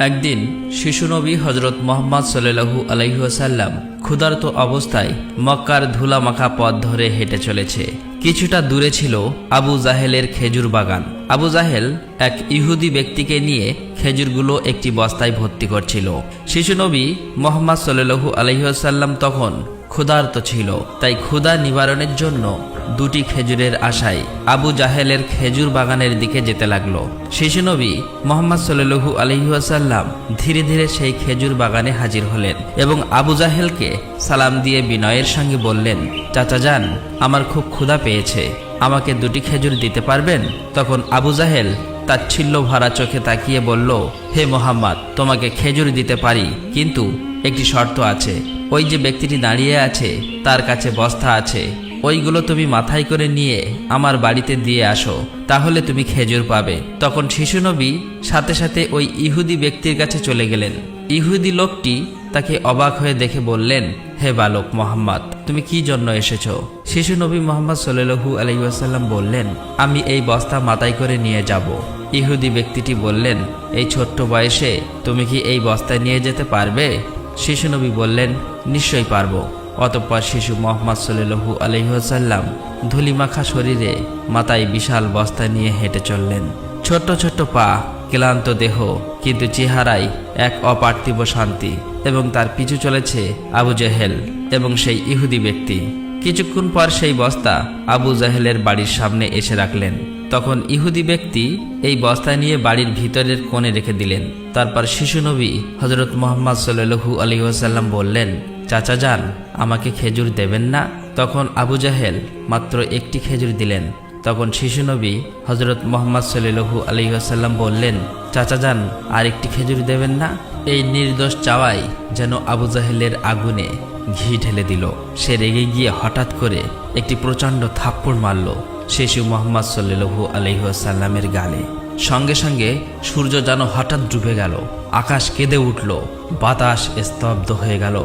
একদিন শিশু নবী হজরত মুহাম্মদ সাল্লাল্লাহু আলাইহি ওয়াসাল্লাম ক্ষুধার্ত অবস্থায় মক্কার ধুলামাখা পথ ধরে হেঁটে চলেছে। কিছুটা দূরে ছিল আবু জাহেলের খেজুর বাগান। আবু জাহেল এক ইহুদি ব্যক্তিকে নিয়ে খেজুরগুলো একটি বস্তায় ভর্তি করছিল। শিশু নবী মুহাম্মদ সাল্লাল্লাহু আলাইহি ওয়াসাল্লাম তখন ক্ষুধার্ত ছিল, তাই ক্ষুধা নিবারণের জন্য দুটি খেজুরের আশায় আবু জাহেলের খেজুর বাগানের দিকে যেতে লাগলো। শিশু নবী মুহাম্মদ সাল্লাল্লাহু আলাইহি ওয়াসাল্লাম ধীরে ধীরে সেই খেজুর বাগানে হাজির হলেন এবং আবু জাহেলকে সালাম দিয়ে বিনয়ের সঙ্গে বললেন, চাচা যান, আমার খুব ক্ষুধা পেয়েছে, আমাকে দুটি খেজুর দিতে পারবেন? তখন আবু জাহেল তাচ্ছিল্য ভরা চোখে তাকিয়ে বলল, হে মোহাম্মদ, তোমাকে খেজুর দিতে পারি, কিন্তু একটি শর্ত আছে। ওই যে ব্যক্তিটি দাঁড়িয়ে আছে তার কাছে বস্তা আছে, ওইগুলো তুমি মাথায় করে নিয়ে আমার বাড়িতে দিয়ে আসো, তাহলে তুমি খেজুর পাবে। তখন শিশু নবী সাথে সাথে ওই ইহুদি ব্যক্তির কাছে চলে গেলেন। ইহুদি লোকটি তাকে অবাক হয়ে দেখে বললেন, হে বালক মোহাম্মদ, তুমি কি জন্য এসেছো? শিশু নবী মুহাম্মদ সাল্লাল্লাহু আলাইহি ওয়াসাল্লাম বললেন, আমি এই বস্তা মাথায় করে নিয়ে যাব। ইহুদি ব্যক্তিটি বললেন, এই ছোট্ট বয়সে তুমি কি এই বস্তা নিয়ে যেতে পারবে? শিশু নবী বললেন, নিশ্চয়ই পারবো। অতঃপর শিশু মুহাম্মদ সাল্লাল্লাহু আলাইহি ওয়াসাল্লাম ধুলিমাখা শরীরে মাথায় বিশাল বস্তা নিয়ে হেঁটে চললেন। ছোট্ট ছোট্ট পা, ক্লান্ত দেহ, কিন্তু চেহারায় এক অপার্থিব শান্তি। এবং তার পিছু চলেছে আবু জাহেল এবং সেই ইহুদি ব্যক্তি। কিছুক্ষণ পর সেই বস্তা আবু জাহেলের বাড়ির সামনে এসে রাখলেন। তখন ইহুদি ব্যক্তি এই বস্তা নিয়ে বাড়ির ভিতরের কোণে রেখে দিলেন। তারপর শিশু নবী হজরত মুহাম্মদ সাল্লাল্লাহু আলাইহি ওয়াসাল্লাম বললেন, চাচা যান, আমাকে খেজুর দেবেন না? তখন আবু জাহেল মাত্র একটি খেজুর দিলেন। তখন শিশু নবী হজরত মুহাম্মদ সাল্লাল্লাহু আলাইহি ওয়াসাল্লাম বললেন, চাচা যান, আর একটি খেজুর দেবেন না? এই নির্দোষ চাওয়াই যেন আবু জাহেলের আগুনে ঘি ঢেলে দিল। সে রেগে গিয়ে হঠাৎ করে একটি প্রচণ্ড থাপ্পড় মারল শিশু মুহাম্মদ সাল্লাল্লাহু আলাইহি ওয়াসাল্লামের গালে। সঙ্গে সঙ্গে সূর্য যেন হঠাৎ ডুবে গেল, আকাশ কেঁদে উঠল, বাতাস স্তব্ধ হয়ে গেল,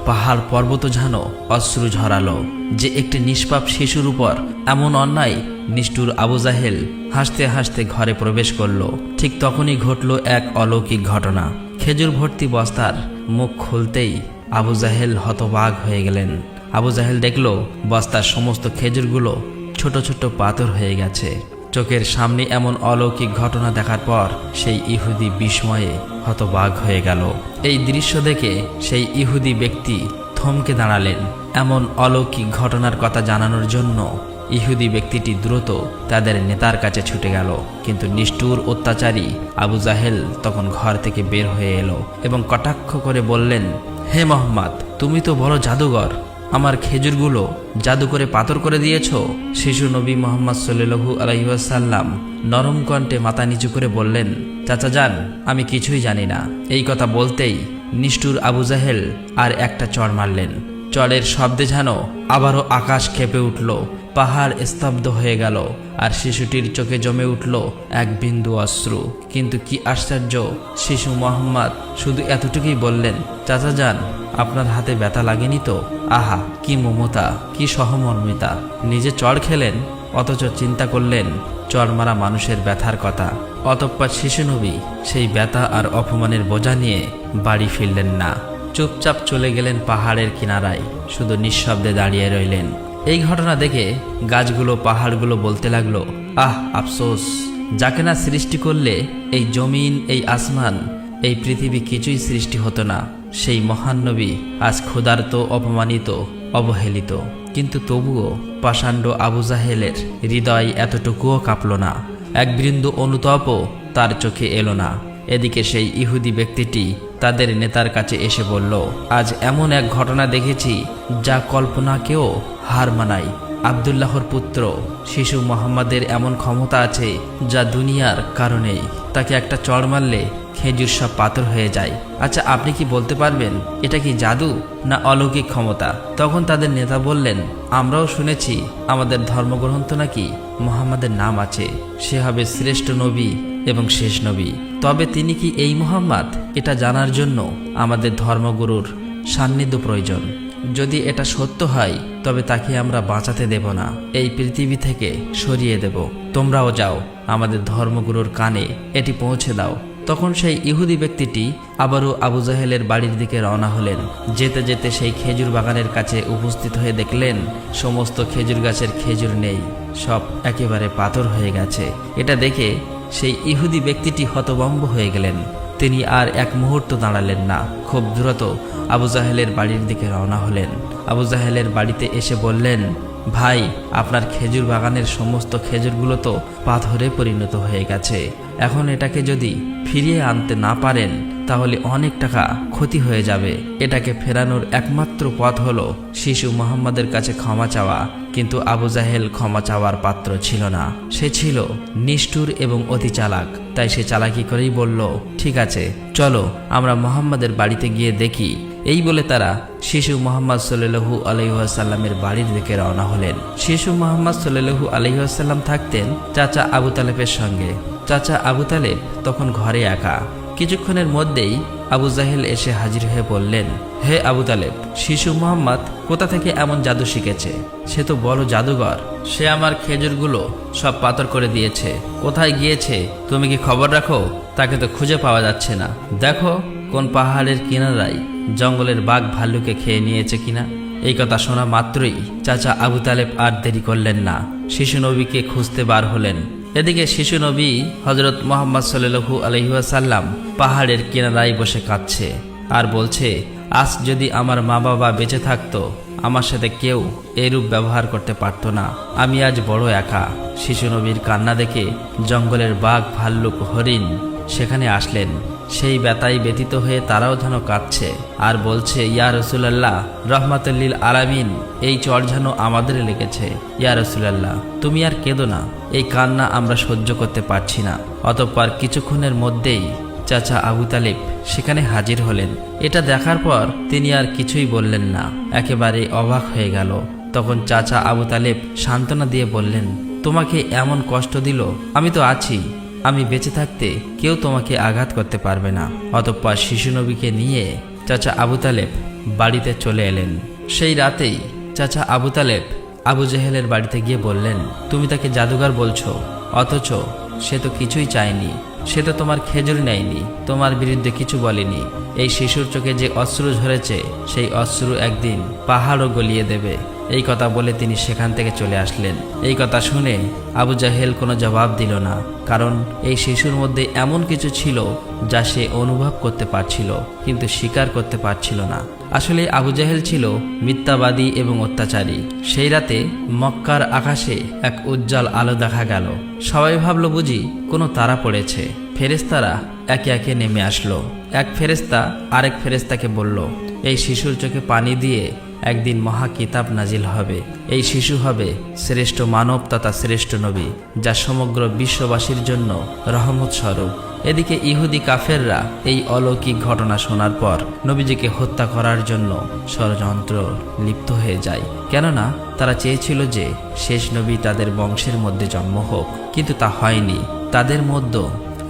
পাহাড় পর্বত যেন অশ্রু ঝরালো। যে একটি নিষ্পাপ শিশুর উপর এমন অন্যায়! নিষ্ঠুর আবু জাহেল হাসতে হাসতে ঘরে প্রবেশ করল। ঠিক তখনই ঘটল এক অলৌকিক ঘটনা। খেজুর ভর্তি বস্তার মুখ খুলতেই আবু জাহেল হতবাক হয়ে গেলেন। আবু জাহেল দেখল বস্তার সমস্ত খেজুরগুলো ছোট ছোট পাথর হয়ে গেছে। চোখের সামনে এমন অলৌকিক ঘটনা দেখার পর সেই ইহুদি বিস্ময়ে হতবাক হয়ে গেল। এই দৃশ্য দেখে সেই ইহুদি ব্যক্তি থমকে দাঁড়ালেন। এমন অলৌকিক ঘটনার কথা জানানোর জন্য ইহুদি ব্যক্তিটি দ্রুত তাদের নেতার কাছে ছুটে গেল। কিন্তু নিষ্ঠুর অত্যাচারী আবু জাহেল তখন ঘর থেকে বের হয়ে এলো এবং কটাক্ষ করে বললেন, হে মোহাম্মদ, তুমি তো বড় জাদুঘর, আমার খেজুরগুলো জাদু করে পাথর করে দিয়েছ। শিশু নবী মুহাম্মদ সাল্লাল্লাহু আলাইহি ওয়াসাল্লাম নরম কণ্ঠে মাথা নিচু করে বললেন, চাচা যান, আমি কিছুই জানি না। এই কথা বলতেই নিষ্ঠুর আবু জাহেল আর একটা চড় মারলেন। চড়ের শব্দে যেন আবারও আকাশ কেঁপে উঠল, পাহাড় স্তব্ধ হয়ে গেল, আর শিশুটির চোখে জমে উঠল এক বিন্দু অশ্রু। কিন্তু কি আশ্চর্য, শিশু মুহাম্মদ শুধু এতটুকুই বললেন, চাচা যান, আপনার হাতে ব্যথা লাগেনি তো? আহা, কি মমতা, কি সহমর্মিতা! নিজে চড় খেলেন, অথচ চিন্তা করলেন চড় মারা মানুষের ব্যথার কথা। অতঃপর শিশু নবী সেই ব্যথা আর অপমানের বোঝা নিয়ে বাড়ি ফিরলেন না। চুপচাপ চলে গেলেন পাহাড়ের কিনারায়, শুধু নিঃশব্দে দাঁড়িয়ে রইলেন। এই ঘটনা দেখে গাছগুলো, পাহাড়গুলো বলতে লাগলো, আহ আফসোস, যাকে না সৃষ্টি করলে এই জমিন, এই আসমান, এই পৃথিবী কিছুই সৃষ্টি হতো না। সেই মহান নবী আজ ক্ষুধার্ত, অপমানিত, অবহেলিত। কিন্তু তবুও পাষাণ্ড আবু জাহেলের হৃদয় এতটুকুও কাঁপল না, এক বিন্দু অনুতাপও তার চোখে এলো না। এদিকে সেই ইহুদি ব্যক্তিটি তাদের নেতার কাছে এসে বলল, আজ এমন এক ঘটনা দেখেছি যা কল্পনাকেও হার মানায়। আব্দুল্লাহর পুত্র শিশু মুহাম্মাদের এমন ক্ষমতা আছে যা দুনিয়ার কারণেই। তাকে একটা চড় মারলে খেজুর সব পাথর হয়ে যায়। আচ্ছা, আপনি কি বলতে পারবেন এটা কি জাদু না অলৌকিক ক্ষমতা? তখন তাদের নেতা বললেন, আমরাও শুনেছি আমাদের ধর্মগ্রন্থ নাকি মুহাম্মাদের নাম আছে, সে হবে শ্রেষ্ঠ নবী এবং শেষ নবী। তবে তিনি কি এই মুহাম্মদ, এটা জানার জন্য আমাদের ধর্মগুরুর সান্নিধ্য প্রয়োজন। যদি এটা সত্য হয় তবে তাকে আমরা বাঁচাতে দেব না, এই পৃথিবী থেকে সরিয়ে দেব। তোমরাও যাও, আমাদের ধর্মগুরুর কানে এটি পৌঁছে দাও। তখন সেই ইহুদি ব্যক্তিটি আবারও আবু জাহেলের বাড়ির দিকে রওনা হলেন। যেতে যেতে সেই খেজুর বাগানের কাছে উপস্থিত হয়ে দেখলেন সমস্ত খেজুর গাছের খেজুর নেই, সব একেবারে পাথর হয়ে গেছে। এটা দেখে সেই ইহুদি ব্যক্তিটি হতভম্ব হয়ে গেলেন। তিনি আর এক মুহূর্ত দাঁড়ালেন না, খুব দ্রুত আবু জাহেলের বাড়ির দিকে রওনা হলেন। আবু জাহেলের বাড়িতে এসে বললেন, ভাই, আপনার খেজুর বাগানের সমস্ত খেজুরগুলো তো পাথরে পরিণত হয়ে গেছে। এখন এটাকে যদি ফিরিয়ে আনতে না পারেন তাহলে অনেক টাকা ক্ষতি হয়ে যাবে। এটাকে ফেরানোর একমাত্র পথ হলো শিশু মুহাম্মাদের কাছে ক্ষমা চাওয়া। কিন্তু আবু জাহেল ক্ষমা চাওয়ার পাত্র ছিল না। সে ছিল নিষ্ঠুর এবং অতি চালাক। তাই সে চালাকি করেই বলল, ঠিক আছে, চলো আমরা মুহাম্মাদের বাড়িতে গিয়ে দেখি। এই বলে তারা শিশু মুহাম্মদ সাল্লাল্লাহু আলাইহি ওয়াসাল্লামের বাড়ির দিকে রওনা হলেন। শিশু মুহাম্মদ সাল্লাল্লাহু আলাইহি ওয়াসাল্লাম থাকতেন চাচা আবু তালেবের সঙ্গে। চাচা আবু তালেব তখন ঘরে একা। কিছুক্ষণের মধ্যেই আবু জাহেল এসে হাজির হয়ে বললেন, হে আবু তালেব, শিশু মুহাম্মদ কোথা থেকে এমন জাদু শিখেছে? সে তো বড় জাদুঘর। সে আমার খেজুরগুলো সব পাথর করে দিয়েছে। কোথায় গিয়েছে তুমি কি খবর রাখো? তাকে তো খুঁজে পাওয়া যাচ্ছে না। দেখো কোন পাহাড়ের কিনারায় জঙ্গলের বাঘ ভাল্লুকে খেয়ে নিয়েছে কিনা। এই কথা শোনা মাত্রই চাচা আবু তালেব আর দেরি করলেন না, শিশু নবীকে খুঁজতে বার হলেন। এদিকে শিশু নবী হযরত মুহাম্মদ সাল্লাল্লাহু আলাইহি ওয়াসাল্লাম পাহাড়ের কিনারায় বসে কাঁদছে আর বলছে, আজ যদি আমার মা বাবা বেঁচে থাকতো আমার সাথে কেউ এরূপ ব্যবহার করতে পারত না। আমি আজ বড় একা। শিশু নবীর কান্না দেখে জঙ্গলের বাঘ ভাল্লুক হরিণ সেখানে আসলেন। সেই ব্যথায় ব্যতীত হয়ে তারাও যেন কাঁদছে আর বলছে, ইয়া রাসূলুল্লাহ, রাহমাতুল লিল আলামিন, এই চর যেন আমাদের লেগেছে। ইয়া রাসূলুল্লাহ, তুমি আর কেঁদো না, এই কান্না আমরা সহ্য করতে পারছি না। অতঃপর কিছুক্ষণের মধ্যেই চাচা আবু তালেব সেখানে হাজির হলেন। এটা দেখার পর তিনি আর কিছুই বললেন না, একেবারে অবাক হয়ে গেল। তখন চাচা আবু তালেব সান্ত্বনা দিয়ে বললেন, তোমাকে এমন কষ্ট দিল, আমি তো আছি। আমি বেঁচে থাকতে কেউ তোমাকে আঘাত করতে পারবে না। অতঃপর শিশু নবীকে নিয়ে চাচা আবু তালেব বাড়িতে চলে এলেন। সেই রাতেই চাচা আবু তালেব আবু জাহেলের বাড়িতে গিয়ে বললেন, তুমি তাকে জাদুঘর বলছো, অথচ সে তো কিছুই চায়নি। সে তো তোমার খেজুর নেয়নি, তোমার বিরুদ্ধে কিছু বলেনি। এই শিশুর চোখে যে অশ্রু ঝরেছে সেই অশ্রু একদিন পাহাড়ও গলিয়ে দেবে। এই কথা বলে তিনি সেখান থেকে চলে আসলেন। এই কথা শুনে আবু জাহেল কোনো জবাব দিল না, কারণ এই শিশুর মধ্যে এমন কিছু ছিল যা সে অনুভব করতে পারছিল কিন্তু স্বীকার করতে পারছিল না। আসলে আবু জাহেল ছিল মিথ্যাবাদী এবং অত্যাচারী। সেই রাতে মক্কার আকাশে এক উজ্জ্বল আলো দেখা গেল। সবাই ভাবল বুঝি কোনো তারা পড়েছে। ফেরেশতারা একে একে নেমে আসলো। এক ফেরেশতা আরেক ফেরেশতাকে বলল, এই শিশুর চোখে পানি দিয়ে একদিন মহা কিতাব নাজিল হবে। এই শিশু হবে শ্রেষ্ঠ মানব তথা শ্রেষ্ঠ নবী, যা সমগ্র বিশ্ববাসীর জন্য রহমত স্বরূপ। এদিকে ইহুদি কাফেররা এই অলৌকিক ঘটনা শোনার পর নবীজিকে হত্যা করার জন্য ষড়যন্ত্র লিপ্ত হয়ে যায়। কেননা তারা চেয়েছিল যে শেষ নবী তাদের বংশের মধ্যে জন্ম হোক, কিন্তু তা হয়নি। তাদের মধ্যে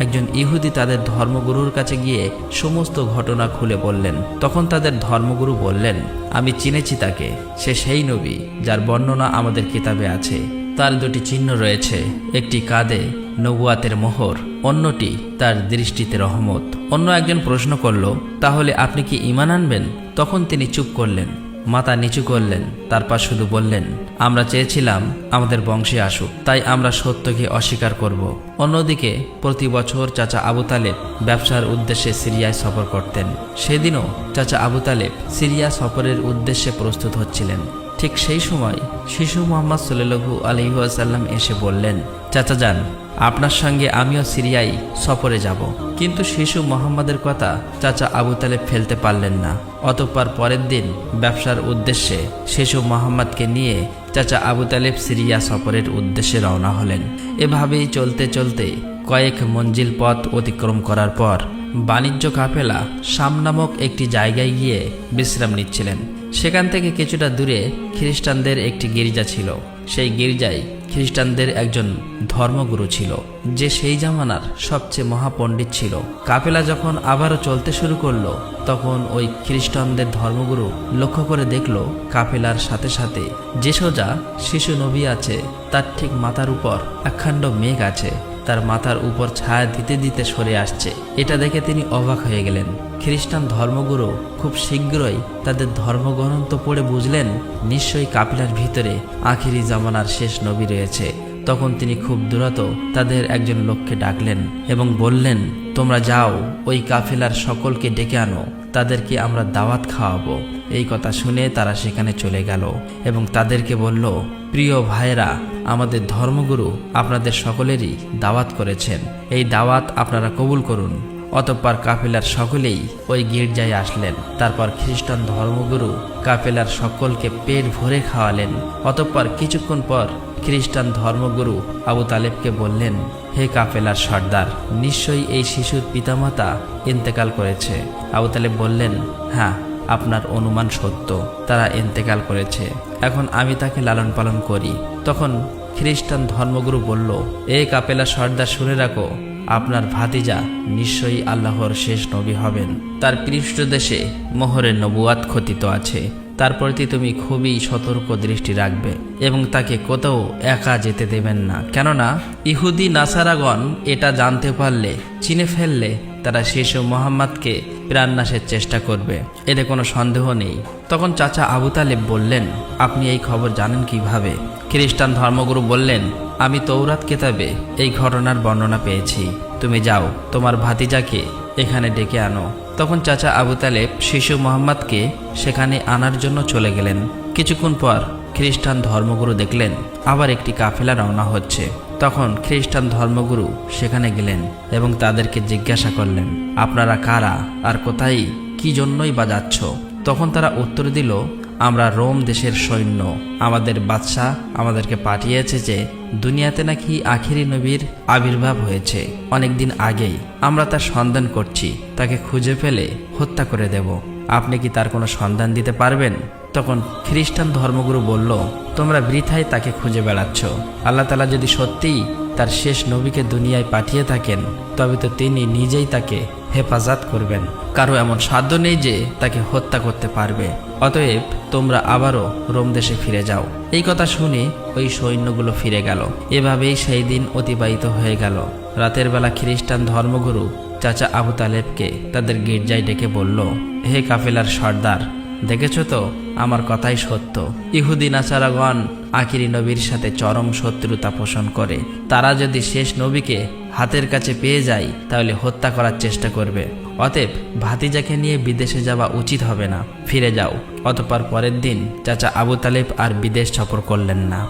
একজন ইহুদি তাদের ধর্মগুরুর কাছে গিয়ে সমস্ত ঘটনা খুলে বললেন। তখন তাদের ধর্মগুরু বললেন, আমি চিনেছি তাকে, সে সেই নবী যার বর্ণনা আমাদের কিতাবে আছে। তার দুটি চিহ্ন রয়েছে, একটি কাঁধে নবুয়াতের মোহর, অন্যটি তার দৃষ্টিতে রহমত। অন্য একজন প্রশ্ন করল, তাহলে আপনি কি ঈমান আনবেন? তখন তিনি চুপ করলেন, মাথা নিচু করলেন, তারপর শুধু বললেন, আমরা চেয়েছিলাম আমাদের বংশে আসুক, তাই আমরা সত্যকে অস্বীকার করব। অন্যদিকে প্রতি বছর চাচা আবু তালেব ব্যবসার উদ্দেশ্যে সিরিয়ায় সফর করতেন। সেদিনও চাচা আবু তালেব সিরিয়া সফরের উদ্দেশ্যে প্রস্তুত হচ্ছিলেন। ঠিক সেই সময় শিশু মুহাম্মদ সাল্লাল্লাহু আলাইহি ওয়াসাল্লাম এসে বললেন, চাচা যান, আপনার সঙ্গে আমিও সিরিয়ায় সফরে যাব। কিন্তু শিশু মুহাম্মাদের কথা চাচা আবু তালেব ফেলতে পারলেন না। অতঃপর পরের দিন ব্যবসার উদ্দেশ্যে শিশু মুহাম্মাদকে নিয়ে চাচা আবু তালেব সিরিয়া সফরের উদ্দেশ্যে রওনা হলেন। এভাবেই চলতে চলতে কয়েক মঞ্জিল পথ অতিক্রম করার পর বাণিজ্য কাফেলা শাম নামক একটি জায়গায় গিয়ে বিশ্রাম নিচ্ছিলেন। সেখান থেকে কিছুটা দূরে খ্রিস্টানদের একটি গির্জা ছিল। সেই গির্জায় খ্রিস্টানদের একজন ধর্মগুরু ছিল, যে সেই জামানার সবচেয়ে মহাপণ্ডিত ছিল। কাফেলা যখন আবারও চলতে শুরু করলো, তখন ওই খ্রিস্টানদের ধর্মগুরু লক্ষ্য করে দেখল কাফেলার সাথে সাথে যে সোজা শিশু নবী আছে তার ঠিক মাথার উপর একখণ্ড মেঘ আছে। তার মাথার উপর ছায়া দিতে দিতে সরে আসছে। এটা দেখে তিনি অবাক হয়ে গেলেন। খ্রিস্টান ধর্মগুরু খুব শীঘ্রই তাদের ধর্মগ্রন্থ পড়ে বুঝলেন নিশ্চয়ই কাফেলার ভিতরে আখিরি জামানার শেষ নবী রয়েছে। তখন তিনি খুব দ্রুত তাদের একজন লোককে ডাকলেন এবং বললেন, তোমরা যাও, ওই কাফেলার সকলকে ডেকে আনো, তাদেরকে আমরা দাওয়াত খাওয়াবো। এই কথা শুনে তারা সেখানে চলে গেল এবং তাদেরকে বলল, প্রিয় ভাইরা, আমাদের ধর্মগুরু আপনাদের সকলেরই দাওয়াত করেছেন, এই দাওয়াত আপনারা কবুল করুন। অতঃপর কাফেলার সকলেই ওই গির্জায় আসলেন। তারপর খ্রিস্টান ধর্মগুরু কাফেলার সকলকে পেট ভরে খাওয়ালেন। অতঃপর কিছুক্ষণ পর খ্রিস্টান ধর্মগুরু আবু তালেবকে বললেন, হে কাফেলার সর্দার, নিশ্চয়ই এই শিশুর পিতামাতা ইন্তেকাল করেছে। আবু তালেব বললেন, হ্যাঁ, আপনার অনুমান সত্য, তারা ইন্তেকাল করেছে। এখন আমি তাকে লালন পালন করি। তখন খ্রিস্টান ধর্মগুরু বলল, এ কাফেলার সর্দার, শুনে রাখো, আপনার ভাতিজা নিশ্চয়ই আল্লাহর শেষ নবী হবেন। তার পৃষ্ঠদেশে মোহরের নবুয়াত খচিত আছে। তার প্রতি তুমি খুবই সতর্ক দৃষ্টি রাখবে এবং তাকে কোথাও একা যেতে দেবেন না। কেননা ইহুদি নাসারাগণ এটা জানতে পারলে, চিনে ফেললে, তারা শিশু মোহাম্মদকে প্রাণনাশের চেষ্টা করবে, এতে কোনো সন্দেহ নেই। তখন চাচা আবু তালেব বললেন, আপনি এই খবর জানেন কিভাবে? খ্রিস্টান ধর্মগুরু বললেন, আমি তৌরাত কিতাবে এই ঘটনার বর্ণনা পেয়েছি। তুমি যাও, তোমার ভাতিজাকে এখানে ডেকে আনো। তখন চাচা আবু তালেব শিশু মোহাম্মদকে সেখানে আনার জন্য চলে গেলেন। কিছুক্ষণ পর খ্রিস্টান ধর্মগুরু দেখলেন আবার একটি কাফেলা রওনা হচ্ছে। তখন খ্রিস্টান ধর্মগুরু সেখানে গেলেন এবং তাদেরকে জিজ্ঞাসা করলেন, আপনারা কারা আর কোথায়, কি জন্যই বা যাচ্ছ? তখন তারা উত্তর দিল, আমরা রোম দেশের সৈন্য। আমাদের বাদশাহ আমাদেরকে পাঠিয়েছে যে দুনিয়াতে নাকি আখিরি নবীর আবির্ভাব হয়েছে অনেকদিন আগেই। আমরা তার সন্ধান করছি, তাকে খুঁজে ফেলে হত্যা করে দেব। আপনি কি তার কোনো সন্ধান দিতে পারবেন? তখন খ্রিস্টান ধর্মগুরু বলল, তোমরা বৃথায় তাকে খুঁজে বেড়াচ্ছ। আল্লাহ তাআলা যদি সত্যিই তার শেষ নবীকে দুনিয়ায় পাঠিয়ে থাকেন, তবে তো তিনি নিজেই তাকে হেফাজত করবেন। কারো এমন সাধ্য নেই যে তাকে হত্যা করতে পারবে। অতএব তোমরা আবারও রোম দেশে ফিরে যাও। এই কথা শুনে ওই সৈন্যগুলো ফিরে গেল। এভাবেই সেই দিন অতিবাহিত হয়ে গেল। রাতের বেলা খ্রিস্টান ধর্মগুরু চাচা আবু তালেবকে তাদের গির্জায় ডেকে বলল, হে কাফেলার সর্দার, দেখেছ তো, আমার কথাই সত্য। ইহুদি নাসারাগণ আখিরি নবীর সাথে চরম শত্রুতা পোষণ করে। তারা যদি শেষ নবীকে হাতের কাছে পেয়ে যায় তাহলে হত্যা করার চেষ্টা করবে। অতএব ভাতিজাকে নিয়ে বিদেশে যাওয়া উচিত হবে না, ফিরে যাও। অতঃপর পরের দিন চাচা আবু তালেব আর বিদেশ সফর করলেন না,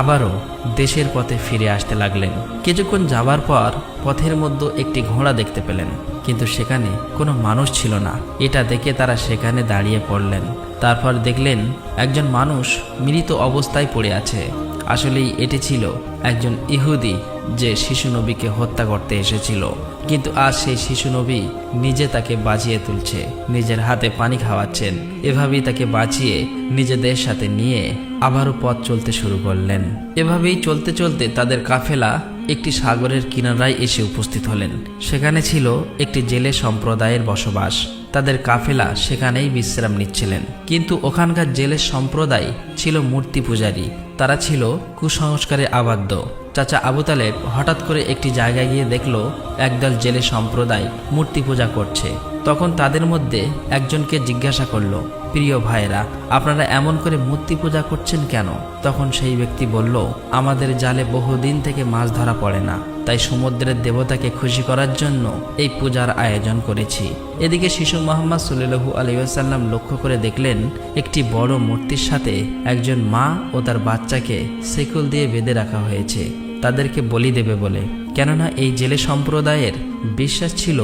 আবারও দেশের পথে ফিরে আসতে লাগলেন। কিছুক্ষণ যাবার পর পথের মধ্যে একটি ঘোড়া দেখতে পেলেন, কিন্তু সেখানে কোনো মানুষ ছিল না। এটা দেখে তারা সেখানে দাঁড়িয়ে পড়লেন। তারপর দেখলেন একজন মানুষ মৃত অবস্থায় পড়ে আছে। আসলেই এটি ছিল একজন ইহুদি যে শিশু নবীকে হত্যা করতে এসেছিল। কিন্তু আজ সেই শিশু নবী নিজে তাকে বাঁচিয়ে তুলছে, নিজের হাতে পানি খাওয়াচ্ছেন। এভাবেই তাকে বাঁচিয়ে নিজেদের সাথে নিয়ে আবারও পথ চলতে শুরু করলেন। এভাবেই চলতে চলতে তাদের কাফেলা একটি সাগরের কিনারায় এসে উপস্থিত হলেন। সেখানে ছিল একটি জেলে সম্প্রদায়ের বসবাস। তাদের কাফেলা সেখানেই বিশ্রাম নিচ্ছিলেন। কিন্তু ওখানকার জেলে সম্প্রদায় ছিল মূর্তি পূজারী। তারা ছিল কুসংস্কারে আবদ্ধ। চাচা আবু তালেব হঠাৎ করে একটি জায়গায় গিয়ে দেখল একদল জেলে সম্প্রদায় মূর্তি পূজা করছে। তখন তাদের মধ্যে একজনকে জিজ্ঞাসা করল, প্রিয় ভাইরা, আপনারা এমন করে মূর্তি পূজা করছেন কেন? তখন সেই ব্যক্তি বলল, আমাদের জালে বহুদিন থেকে মাছ ধরা পড়ে না, তাই সমুদ্রের দেবতাকে খুশি করার জন্য এই পূজার আয়োজন করেছি। এদিকে শিশু মোহাম্মদ সাল্লাল্লাহু আলাইহি ওয়াসাল্লাম লক্ষ্য করে দেখলেন একটি বড় মূর্তির সাথে একজন মা ও তার বাচ্চাকে শিকল দিয়ে বেঁধে রাখা হয়েছে, তাদেরকে বলি দেবে বলে। কেননা এই জেলে সম্প্রদায়ের বিশ্বাস ছিল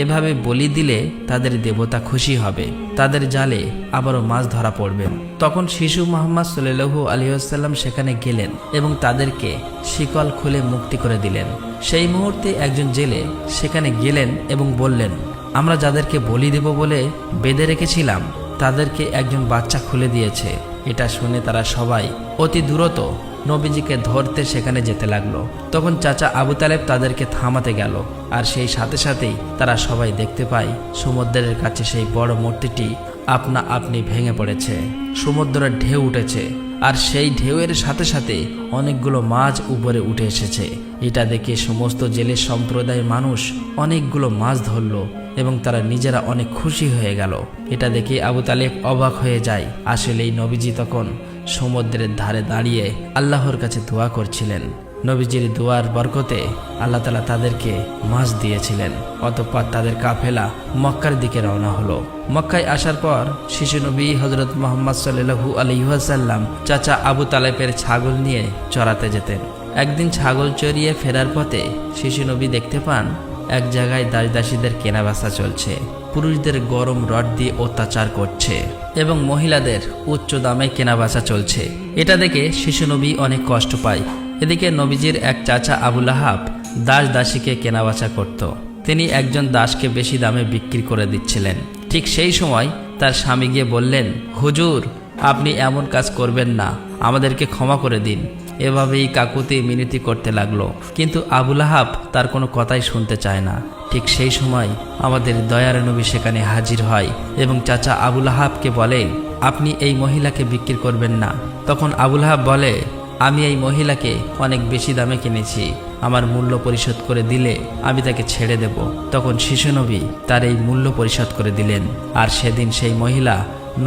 এভাবে বলি দিলে তাদের দেবতা খুশি হবে, তাদের জালে আবারও মাছ ধরা পড়বে। তখন শিশু মোহাম্মদ সাল্লাল্লাহু আলাইহি ওয়াসাল্লাম সেখানে গেলেন এবং তাদেরকে শিকল খুলে মুক্তি করে দিলেন। সেই মুহূর্তে একজন জেলে সেখানে গেলেন এবং বললেন, আমরা যাদেরকে বলি দেব বলে বেঁধে রেখেছিলাম তাদেরকে একজন বাচ্চা খুলে দিয়েছে। এটা শুনে তারা সবাই অতি দ্রুত নবীজিকে ধরতে সেখানে যেতে লাগলো। তখন চাচা আবু তালেব তাদেরকে থামাতে গেল, আর সেই সাথে সাথেই তারা সবাই দেখতে পায় সমুদ্রের কাছে সেই বড় মূর্তিটি আপনা আপনি ভেঙে পড়েছে। সমুদ্রের ঢেউ উঠেছে আর সেই ঢেউয়ের সাথে সাথে অনেকগুলো মাছ উপরে উঠে এসেছে। এটা দেখে সমস্ত জেলে সম্প্রদায়ের মানুষ অনেকগুলো মাছ ধরল এবং তারা নিজেরা অনেক খুশি হয়ে গেল। এটা দেখে আবু তালেব অবাক হয়ে যায়। আসলেই নবীজি তখন সমুদ্রের ধারে দাঁড়িয়ে আল্লাহর কাছে দোয়া করছিলেন। নবীজির দোয়ার বরকতে আল্লাহ তাআলা তাদেরকে মাছ দিয়েছিলেন। অতঃপর তাদের কাফেলা মক্কার দিকে রওনা হলো। মক্কায় আসার পর শিশু নবী হযরত মুহাম্মদ সাল্লাল্লাহু আলাইহি ওয়াসাল্লাম চাচা আবু তালেবের ছাগল নিয়ে চড়াতে যেতেন। একদিন ছাগল চড়িয়ে ফেরার পথে শিশু নবী দেখতে পান এক জায়গায় দাসদাসীদের কেনাবেচা চলছে। পুরুষদের গরম রড দিয়ে অত্যাচার করছে এবং মহিলাদের উচ্চ দামে কেনাবেচা চলছে। এটা দেখে শিশু নবী অনেক কষ্ট পায়। এদিকে নবীজির এক চাচা আবু লাহাব দাসীকে কেনাবেচা করত। তিনি একজন দাসকে বেশি দামে বিক্রি করে দিচ্ছিলেন। ঠিক সেই সময় তার স্বামী গিয়ে বললেন, হুজুর, আপনি এমন কাজ করবেন না, আমাদেরকে ক্ষমা করে দিন। এভাবেই কাকুতি মিনতি করতে লাগলো, কিন্তু আবু লাহাব তার কোনো কথাই শুনতে চায় না। ঠিক সেই সময় আমাদের দয়ার নবী সেখানে হাজির হয় এবং চাচা আবু লাহাবকে বলে, আপনি এই মহিলাকে বিক্রি করবেন না। তখন আবু লাহাব বলে, আমি এই মহিলাকে অনেক বেশি দামে কিনেছি, আমার মূল্য পরিশোধ করে দিলে আমি তাকে ছেড়ে দেব। তখন শিশু নবী তার এই মূল্য পরিশোধ করে দিলেন, আর সেদিন সেই মহিলা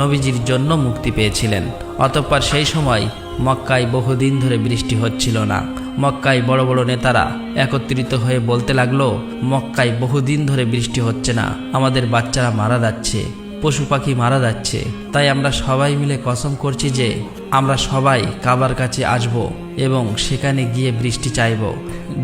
নবীজির জন্য মুক্তি পেয়েছিলেন। অতঃপর সেই সময় মক্কায় বহুদিন ধরে বৃষ্টি হচ্ছিল না। মক্কায় বড় বড় নেতারা একত্রিত হয়ে বলতে লাগলো, মক্কায় বহুদিন ধরে বৃষ্টি হচ্ছে না, আমাদের বাচ্চারা মারা যাচ্ছে, পশু পাখি মারা যাচ্ছে। তাই আমরা সবাই মিলে কসম করছি যে আমরা সবাই কাবার কাছে আসব এবং সেখানে গিয়ে বৃষ্টি চাইব।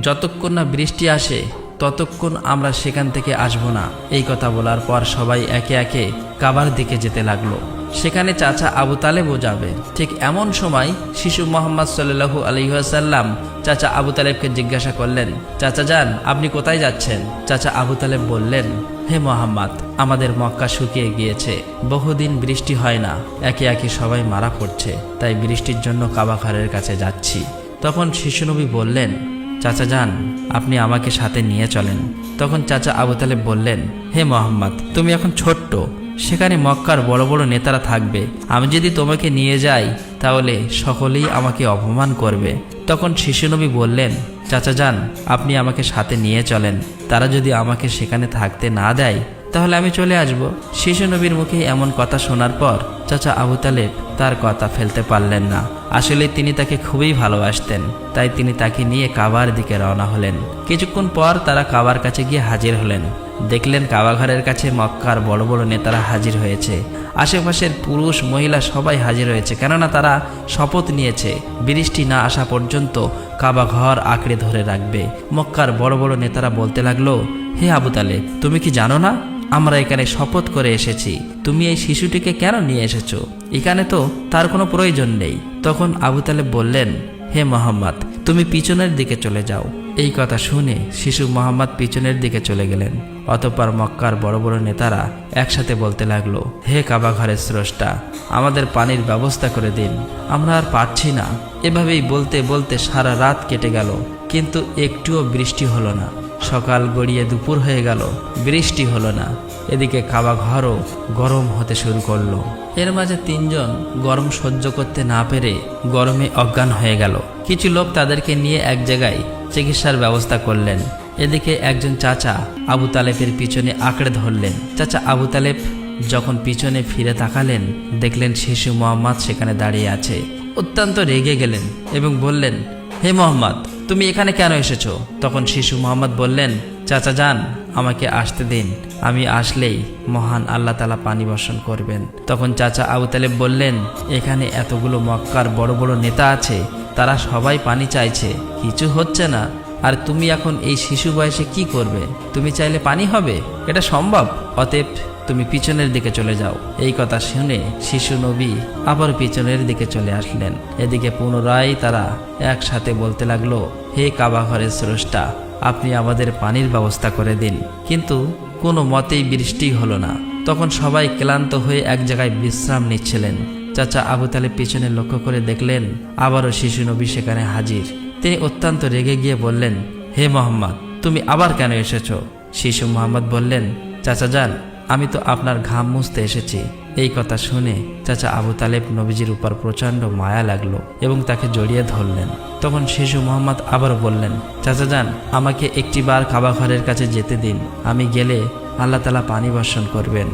যতক্ষণ না বৃষ্টি আসে ততক্ষণ আমরা সেখান থেকে আসব না। এই কথা বলার পর সবাই একে একে কাবার দিকে যেতে লাগলো। সেখানে চাচা আবু তালেবও যাবে। ঠিক এমন সময় শিশু মুহাম্মদ সাল্লাল্লাহু আলাইহি ওয়াসাল্লাম চাচা আবু তালেবকে জিজ্ঞাসা করলেন, চাচা যান, আপনি কোথায় যাচ্ছেন? চাচা আবু তালেব বললেন, হে মুহাম্মদ, আমাদের মক্কা শুকিয়ে গিয়েছে, বহুদিন বৃষ্টি হয় না, একে একে সবাই মারা পড়ছে, তাই বৃষ্টির জন্য কাবা ঘরের কাছে যাচ্ছি। তখন শিশু নবী বললেন, চাচা যান, আপনি আমাকে সাথে নিয়ে চলেন। তখন চাচা আবু তালেব বললেন, হে মুহাম্মদ, তুমি এখন ছোট্ট, সেখানে মক্কার বড় বড় নেতারা থাকবে, আমি যদি তোমাকে নিয়ে যাই তাহলে সকলেই আমাকে অপমান করবে। তখন শিশু নবী বললেন, চাচা যান, আপনি আমাকে সাথে নিয়ে চলেন, তারা যদি আমাকে সেখানে থাকতে না দেয় তাহলে আমি চলে আসব। শিশু নবীর মুখে এমন কথা শোনার পর চাচা আবু তালেব তার কথা ফেলতে পারলেন না। আসলে তিনি তাকে খুবই ভালোবাসতেন, তাই তিনি তাকে নিয়ে কাবার দিকে রওনা হলেন। কিছুক্ষণ পর তারা কাবার কাছে গিয়ে হাজির হলেন। দেখলেন কাবা ঘরের কাছে মক্কার বড় বড় নেতারা হাজির হয়েছে। আশেপাশের পুরুষ মহিলা সবাই হাজির হয়েছে, কেননা তারা শপথ নিয়েছে বৃষ্টি না আসা পর্যন্ত কাবা ঘর আঁকড়ে ধরে রাখবে। মক্কার বড় বড় নেতারা বলতে লাগলো, হে আবু তালেব, তুমি কি জানো না আমরা এখানে শপথ করে এসেছি, তুমি এই শিশুটিকে কেন নিয়ে এসেছো? এখানে তো তার কোনো প্রয়োজন নেই। তখন আবু তালেব বললেন, হে মুহাম্মদ, তুমি পিছনের দিকে চলে যাও। এই কথা শুনে শিশু মুহাম্মদ পিছনের দিকে চলে গেলেন। অতঃপর মক্কার বড় বড় নেতারা একসাথে বলতে লাগলো, হে কাবা ঘরের স্রষ্টা, আমাদের পানির ব্যবস্থা করে দিন, আমরা আর পারছি না। এভাবেই বলতে বলতে সারা রাত কেটে গেল, কিন্তু একটুও বৃষ্টি হলো না। সকাল গড়িয়ে দুপুর হয়ে গেল, বৃষ্টি হলো না। এদিকে কাবা ঘরও গরম হতে শুরু করলো। এর মাঝে তিনজন গরম সহ্য করতে না পেরে গরমে অজ্ঞান হয়ে গেল। কিছু লোক তাদেরকে নিয়ে এক জায়গায় চিকিৎসার ব্যবস্থা করলেন। এদিকে একজন চাচা আবু তালেবের পিছনে আঁকড়ে ধরলেন। চাচা আবু তালেব যখন পিছনে ফিরে তাকালেন, দেখলেন শিশু মুহাম্মদ সেখানে দাঁড়িয়ে আছে। অত্যন্ত রেগে গেলেন এবং বললেন, হে মুহাম্মদ, তুমি এখানে কেন এসেছো? তখন শিশু মুহাম্মদ বললেন, চাচা যান, আমাকে আসতে দিন, আমি আসলেই মহান আল্লাহ তাআলা পানি বর্ষণ করবেন। তখন চাচা আবু তালেব বললেন, এখানে এতগুলো মক্কার বড় বড় নেতা আছে, তারা সবাই পানি চাইছে, কিছু হচ্ছে না, আর তুমি এখন এই শিশু বয়সে কি করবে? তুমি চাইলে পানি হবে? এটা সম্ভব? অতএব তুমি পিছনের দিকে চলে যাও। এই কথা শুনে শিশু নবী আবার পিছনের দিকে চলে আসলেন। এদিকে পুনরায় তারা একসাথে বলতে লাগলো, হে কাবা ঘরের স্রষ্টা, আপনি আমাদের পানির ব্যবস্থা করে দিন। কিন্তু কোনো মতেই বৃষ্টি হলো না। তখন সবাই ক্লান্ত হয়ে এক জায়গায় বিশ্রাম নিচ্ছিলেন। চাচা আবু তালেব পিছনে লক্ষ্য করে দেখলেন আবারও শিশু নবী সেখানে হাজির। তিনি অত্যন্ত রেগে গিয়ে বললেন, হে মুহাম্মদ, তুমি আবার কেন এসেছো? শিশু মুহাম্মদ বললেন, চাচা যান, আমি তো আপনার ঘাম মুছতে এসেছি। এই কথা শুনে চাচা আবু তালেব নবীজির উপর প্রচণ্ড মায়া লাগলো এবং তাকে জড়িয়ে ধরলেন। তখন শিশু মোহাম্মদ আবার বললেন, চাচা যান, আমাকে একটিবার কাবা ঘরের কাছে যেতে দিন। আমি গেলে আল্লাহ তাআলা পানি বর্ষণ করবেন।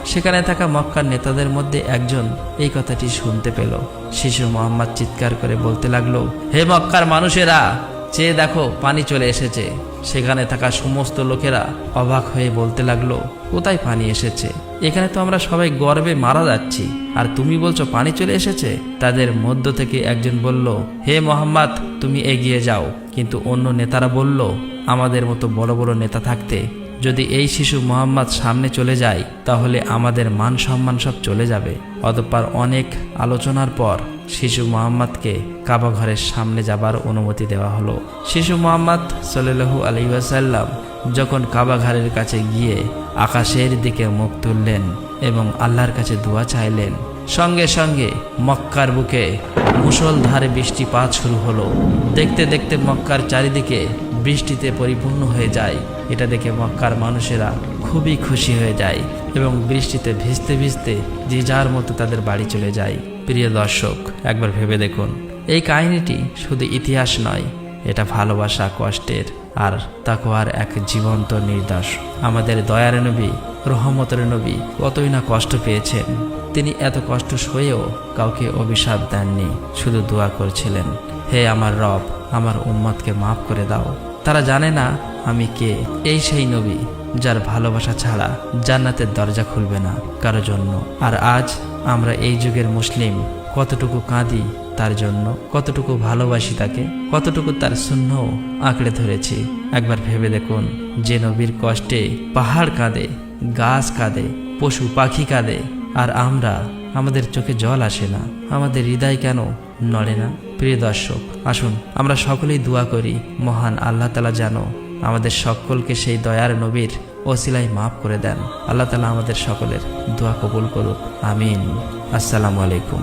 সেখানে থাকা মক্কার নেতাদের মধ্যে একজন এই কথাটি শুনতে পেল। শিশু মোহাম্মদ চিৎকার করে বলতে লাগলো, হে মক্কার মানুষেরা, চেয়ে দেখো, পানি চলে এসেছে। সেখানে থাকা সমস্ত লোকেরা অবাক হয়ে বলতে লাগলো, কোথায় পানি এসেছে? এখানে তো আমরা সবাই গর্বে মারা যাচ্ছি, আর তুমি বলছো পানি চলে এসেছে? তাদের মধ্য থেকে একজন বলল, হে মোহাম্মদ, তুমি এগিয়ে যাও। কিন্তু অন্য নেতারা বলল, আমাদের মতো বড় বড় নেতা থাকতে যদি এই শিশু মোহাম্মদ সামনে চলে যায় তাহলে আমাদের মান সম্মান সব চলে যাবে। অতঃপর অনেক আলোচনার পর শিশু মোহাম্মদকে কাবা ঘরের সামনে যাবার অনুমতি দেওয়া হলো। শিশু মোহাম্মদ সাল্লাল্লাহু আলাইহি ওয়াসাল্লাম যখন কাবা ঘরের কাছে গিয়ে আকাশের দিকে মুখ তুললেন এবং আল্লাহর কাছে দোয়া চাইলেন, সঙ্গে সঙ্গে মক্কার বুকে মুষলধারে বৃষ্টিপাত শুরু হলো। দেখতে দেখতে মক্কার চারিদিকে বৃষ্টিতে পরিপূর্ণ হয়ে যায়। এটা দেখে মক্কার মানুষেরা খুবই খুশি হয়ে যায় এবং বৃষ্টিতে ভিজতে ভিজতে যে যার মতো তাদের বাড়ি চলে যায়। প্রিয় দর্শক, একবার ভেবে দেখুন, এই কাহিনীটি শুধু ইতিহাস নয়, এটা ভালোবাসা, কষ্টের আর তাকওয়ার এক জীবন্ত নির্দেশ। আমাদের দয়ার নবী, রহমতের নবী কতই না কষ্ট পেয়েছেন। তিনি এত কষ্ট সয়েও কাউকে অভিশাপ দেননি, শুধু দোয়া করছিলেন, হে আমার রব, আমার উম্মতকে মাফ করে দাও। তারা জানে না আমি কে। এই সেই নবী যার ভালোবাসা ছাড়া জান্নাতের দরজা খুলবে না কারো জন্য। আর আজ আমরা এই যুগের মুসলিম কতটুকু কাঁদি তার জন্য, কতটুকু ভালোবাসি তাকে, কতটুকু তার সুন্নাহ আঁকড়ে ধরেছি। একবার ভেবে দেখুন, যে নবীর কষ্টে পাহাড় কাঁদে, গাছ কাঁদে, পশু পাখি কাঁদে, আর আমরা, আমাদের চোখে জল আসে না, আমাদের হৃদয় কেন নড়ে না? প্রিয় দর্শক, আসুন আমরা সকলেই দোয়া করি, মহান আল্লাহ তাআলা যেন আমাদের সকলকে সেই দয়ার নবীর ওসিলায় মাফ করে দেন। আল্লাহ তাআলা আমাদের সকলের দোয়া কবুল করুক, আমিন। আসসালামু আলাইকুম।